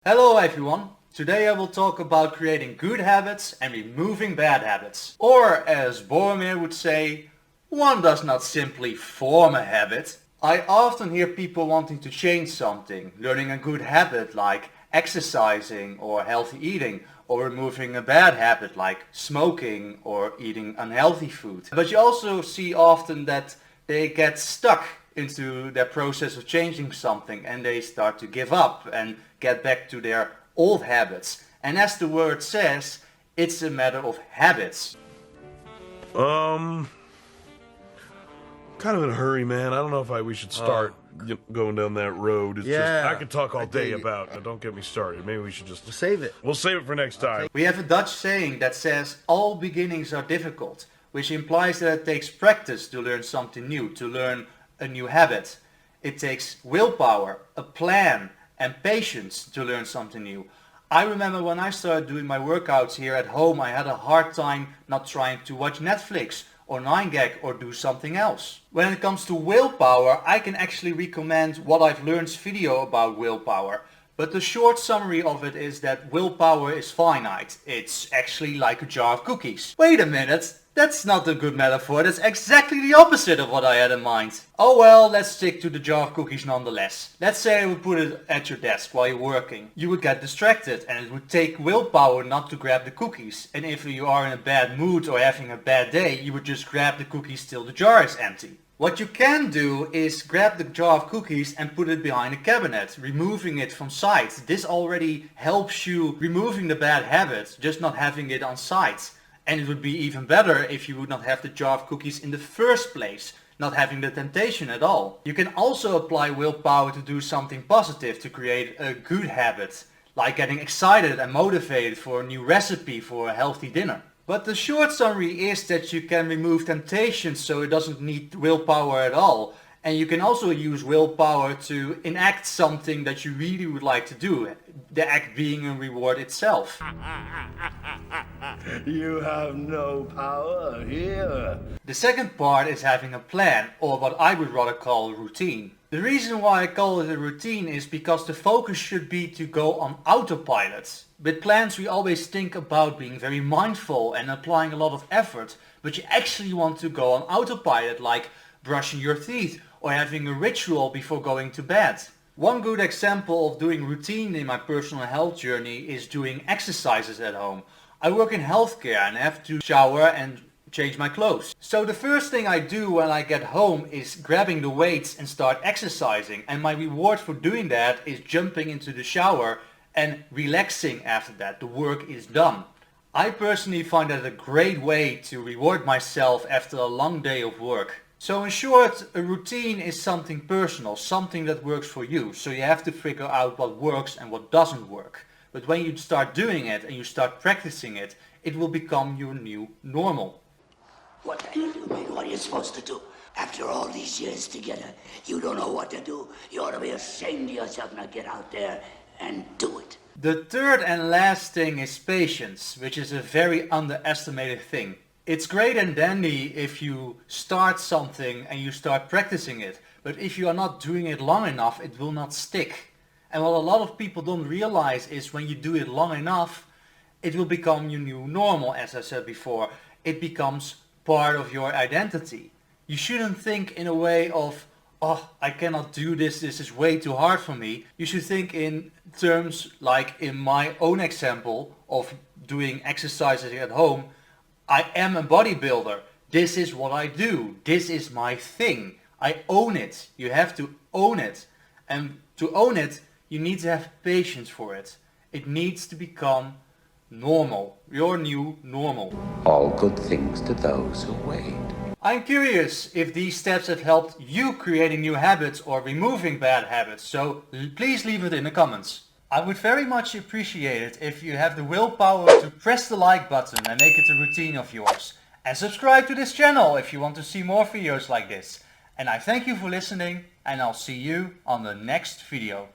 Hello everyone! Today I will talk about creating good habits and removing bad habits. Or as Boromir would say, one does not simply form a habit. I often hear people wanting to change something, learning a good habit like exercising or healthy eating, or removing a bad habit like smoking or eating unhealthy food. But you also see often that they get stuck into their process of changing something and they start to give up and get back to their old habits. And as the word says, it's a matter of habits. Kind of in a hurry, man. I don't know if we should start going down that road. It's just I could talk all day about it. Don't get me started. Maybe we should just save it. We'll save it for next time. We have a Dutch saying that says all beginnings are difficult, which implies that it takes practice to learn something new, to learn a new habit. It takes willpower, a plan, and patience to learn something new. I remember when I started doing my workouts here at home, I had a hard time not trying to watch Netflix or 9gag or do something else. When it comes to willpower, I can actually recommend What I've Learned's video about willpower. But the short summary of it is that willpower is finite. It's actually like a jar of cookies. Wait a minute, that's not a good metaphor. That's exactly the opposite of what I had in mind. Oh well, let's stick to the jar of cookies nonetheless. Let's say I would put it at your desk while you're working. You would get distracted and it would take willpower not to grab the cookies. And if you are in a bad mood or having a bad day, you would just grab the cookies till the jar is empty. What you can do is grab the jar of cookies and put it behind a cabinet, removing it from sight. This already helps you removing the bad habits, just not having it on sight. And it would be even better if you would not have the jar of cookies in the first place, not having the temptation at all. You can also apply willpower to do something positive, to create a good habit, like getting excited and motivated for a new recipe for a healthy dinner. But the short summary is that you can remove temptation so it doesn't need willpower at all. And you can also use willpower to enact something that you really would like to do, the act being a reward itself. You have no power here. The second part is having a plan, or what I would rather call a routine. The reason why I call it a routine is because the focus should be to go on autopilot. With plans we always think about being very mindful and applying a lot of effort, but you actually want to go on autopilot, like brushing your teeth or having a ritual before going to bed. One good example of doing routine in my personal health journey is doing exercises at home. I work in healthcare and have to shower and change my clothes. So the first thing I do when I get home is grabbing the weights and start exercising, and my reward for doing that is jumping into the shower and relaxing after that. The work is done. I personally find that a great way to reward myself after a long day of work. So in short, a routine is something personal, something that works for you. So you have to figure out what works and what doesn't work. But when you start doing it and you start practicing it, it will become your new normal. What the hell do you mean? What are you supposed to do? After all these years together, you don't know what to do. You ought to be ashamed of yourself. Now get out there and do it. The third and last thing is patience, which is a very underestimated thing. It's great and dandy if you start something and you start practicing it, but if you are not doing it long enough, it will not stick. And what a lot of people don't realize is when you do it long enough, it will become your new normal, as I said before. It becomes part of your identity. You shouldn't think in a way of, oh, I cannot do this is way too hard for me. You should think in terms like in my own example of doing exercises at home. I am a bodybuilder. This is what I do. This is my thing. I own it. You have to own it. And to own it, you need to have patience for it. It needs to become normal. Your new normal. All good things to those who wait. I'm curious if these steps have helped you creating new habits or removing bad habits. So please leave it in the comments. I would very much appreciate it if you have the willpower to press the like button and make it a routine of yours. And subscribe to this channel if you want to see more videos like this. And I thank you for listening, and I'll see you on the next video.